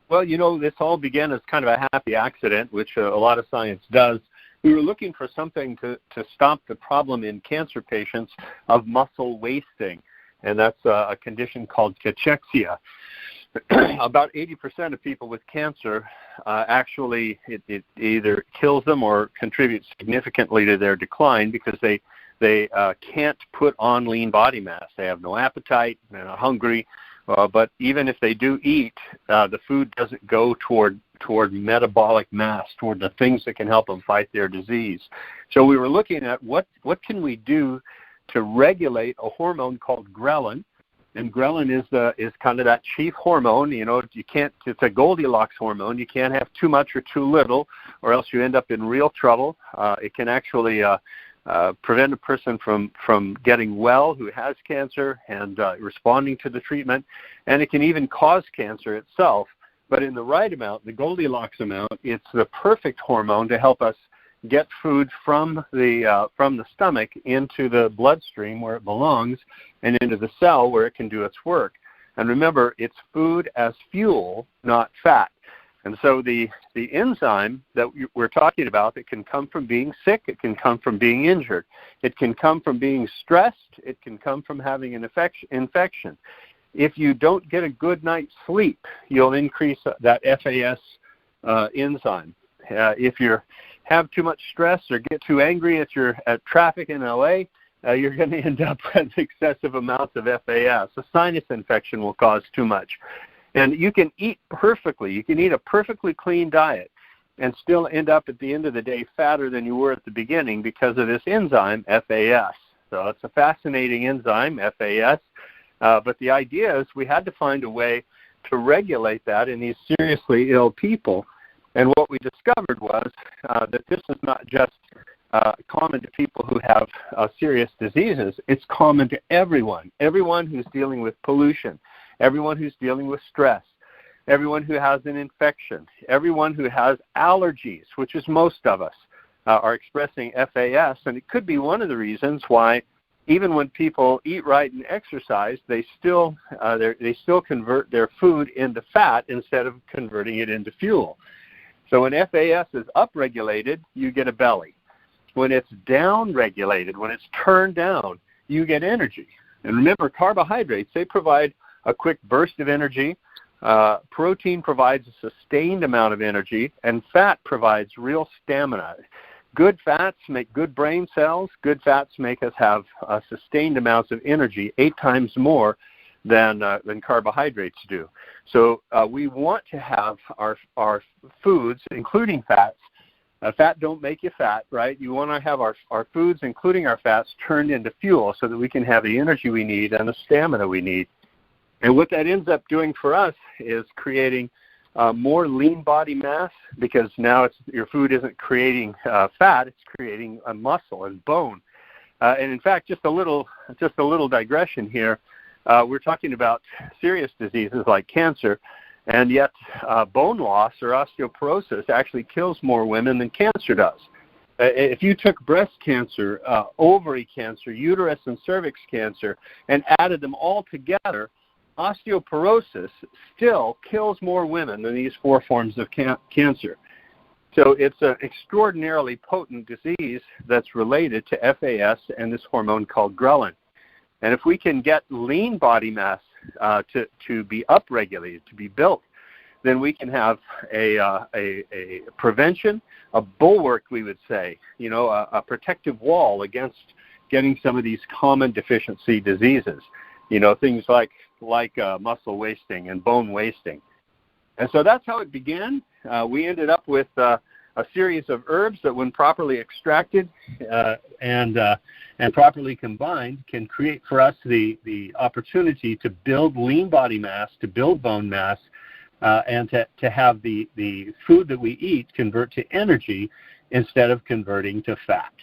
Well, this all began as kind of a happy accident, which a lot of science does. We were looking for something to stop the problem in cancer patients of muscle wasting, and that's a condition called cachexia. About 80% of people with cancer, actually, it either kills them or contributes significantly to their decline because they can't put on lean body mass. They have no appetite, they're not hungry, but even if they do eat, the food doesn't go toward metabolic mass, toward the things that can help them fight their disease. So we were looking at what can we do to regulate a hormone called ghrelin. And ghrelin is kind of that chief hormone. It's a Goldilocks hormone. You can't have too much or too little, or else you end up in real trouble. It can actually prevent a person from getting well who has cancer and responding to the treatment. And it can even cause cancer itself. But in the right amount, the Goldilocks amount, it's the perfect hormone to help us get food from the stomach into the bloodstream where it belongs and into the cell where it can do its work. And remember, it's food as fuel, not fat. And so the enzyme that we're talking about, it can come from being sick, it can come from being injured, it can come from being stressed, it can come from having an infection. If you don't get a good night's sleep, you'll increase that FAS enzyme. If you have too much stress or get too angry if you're at traffic in LA, you're going to end up with excessive amounts of FAS. A sinus infection will cause too much. And you can eat perfectly. You can eat a perfectly clean diet and still end up at the end of the day fatter than you were at the beginning because of this enzyme, FAS. So it's a fascinating enzyme, FAS. But the idea is we had to find a way to regulate that in these seriously ill people. And what we discovered was that this is not just common to people who have serious diseases. It's common to everyone who's dealing with pollution, everyone who's dealing with stress, everyone who has an infection, everyone who has allergies, which is most of us, are expressing FAS. And it could be one of the reasons why even when people eat right and exercise, they still convert their food into fat instead of converting it into fuel. So when FAS is upregulated, you get a belly. When it's downregulated, when it's turned down, you get energy. And remember, carbohydrates, they provide a quick burst of energy. Protein provides a sustained amount of energy, and fat provides real stamina. Good fats make good brain cells. Good fats make us have sustained amounts of energy, 8 times more than carbohydrates do. So we want to have our foods, including fats. Fat don't make you fat, right? You want to have our foods, including our fats, turned into fuel so that we can have the energy we need and the stamina we need. And what that ends up doing for us is creating more lean body mass, because now your food isn't creating fat, it's creating muscle and bone. And in fact, just a little digression here. We're talking about serious diseases like cancer, and yet bone loss or osteoporosis actually kills more women than cancer does. If you took breast cancer, ovary cancer, uterus and cervix cancer, and added them all together, osteoporosis still kills more women than these 4 forms of cancer. So it's an extraordinarily potent disease that's related to FAS and this hormone called ghrelin. And if we can get lean body mass to be upregulated, to be built, then we can have a prevention, a bulwark, we would say, a protective wall against getting some of these common deficiency diseases, things like muscle wasting and bone wasting. And so that's how it began. We ended up with a series of herbs that, when properly extracted and properly combined, can create for us the opportunity to build lean body mass, to build bone mass, and to have the food that we eat convert to energy instead of converting to fat.